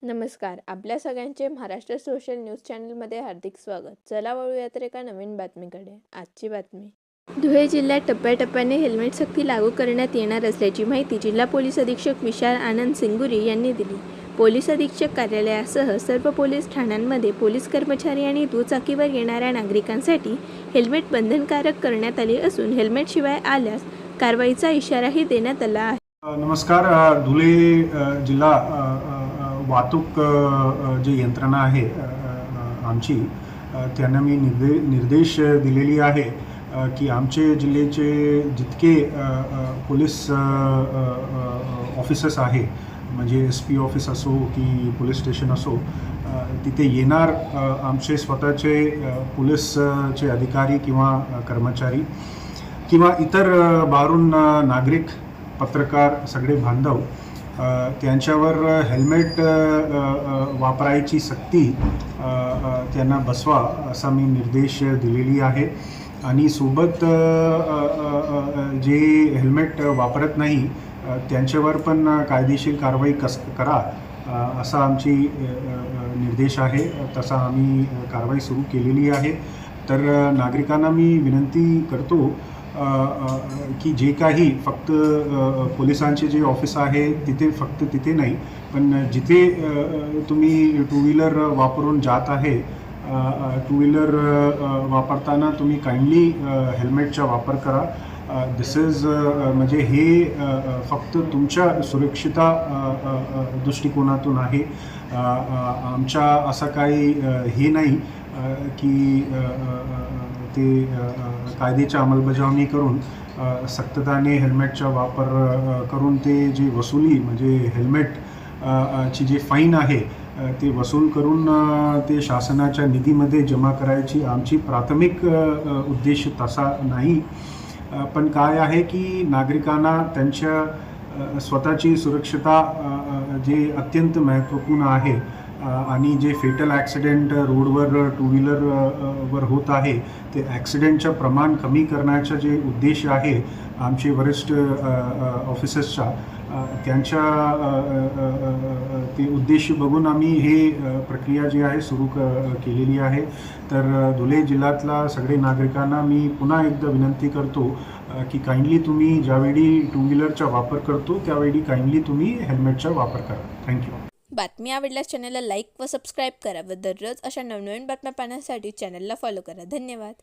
नमस्कार. आपल्या सगळ्यांचे महाराष्ट्र सोशल न्यूज चॅनलमध्ये हार्दिक स्वागत. चला वळूया तर एका नवीन बातमीकडे. आजची बातमी. धुळे जिल्ह्यात टप्प्याटप्प्याने हेल्मेट सक्ती लागू करण्यात येणार असल्याची माहिती जिल्हा पोलीस अधीक्षक विशाल आनंद सिंगुरी यांनी दिली. पोलीस अधीक्षक कार्यालयासह सर्व पोलीस ठाण्यांमध्ये पोलीस कर्मचारी आणि दुचाकीवर येणाऱ्या नागरिकांसाठी हेल्मेट बंधनकारक करण्यात आले असून हेल्मेटशिवाय आल्यास कारवाईचा इशाराही देण्यात आला आहे. नमस्कार. धुळे जिल्हा वाहतूक जी यंत्रणा आहे आमची, त्यांना मी निर्देश दिलेली आहे की आमचे जिल्ह्याचे जितके पोलीस ऑफिसर्स आहे, म्हणजे SP ऑफिस असो की पोलीस स्टेशन असो, तिथे येणार आमचे स्वतःचे पोलीसचे अधिकारी किंवा कर्मचारी किंवा इतर बाहेरून नागरिक, पत्रकार, सगळे बांधव, त्यांच्यावर हेल्मेट वापरायची सक्ती त्यांना बसवा असा मी निर्देश दिलेली आहे. आणि सोबत जे हेल्मेट वापरत नाही त्यांच्यावर पण कायदेशीर कारवाई करा असा आमची निर्देश आहे. तसा आम्ही कारवाई सुरू केलेली आहे. तर नागरिकांना मी विनंती करतो की जे काही फक्त पोलिसांचे जे ऑफिस आहे तिथे नाही, पण जिथे तुम्ही टू व्हीलर वापरून जात आहे, टू व्हीलर वापरताना तुम्ही काइंडली हेल्मेटचा वापर करा. दिस इज म्हणजे हे फक्त तुमच्या सुरक्षिता दृष्टिकोनातून आहे. आमच्या असं काही हे नाही की ते कायद्याची अंमलबजावणी करून सक्तताने हेल्मेटचा वापर करून ते जे वसुली म्हणजे हेल्मेट ची जे फाईन आहे ते वसूल करून ते शासनाच्या निधीमध्ये जमा करायची आमची प्राथमिक उद्देश तसा नाही. पण काय आहे की नागरिकांना त्यांच्या स्वतःची सुरक्षिता जे अत्यंत महत्त्वपूर्ण आहे आणि जे फेटल ॲक्सिडेंट रोडवर टू व्हीलरवर होत आहे ते ॲक्सिडेंटचं प्रमाण कमी करण्याचा जे उद्देश आहे आमचे वरिष्ठ ऑफिसर्सचा, त्यांच्या ते उद्देश बघून आम्ही हे प्रक्रिया जी आहे सुरू केलेली आहे. तर धुळे जिल्ह्यातल्या सगळे नागरिकांना मी पुन्हा एकदा विनंती करतो की काइंडली तुम्ही ज्यावेळी टू व्हीलरचा वापर करतो त्यावेळी काइंडली तुम्ही हेल्मेटचा वापर करा. थँक्यू. बातमी आवडल्यास चॅनलला लाईक व सबस्क्राईब करा व दररोज अशा नवनवीन बातम्या पाहण्यासाठी चॅनलला फॉलो करा. धन्यवाद.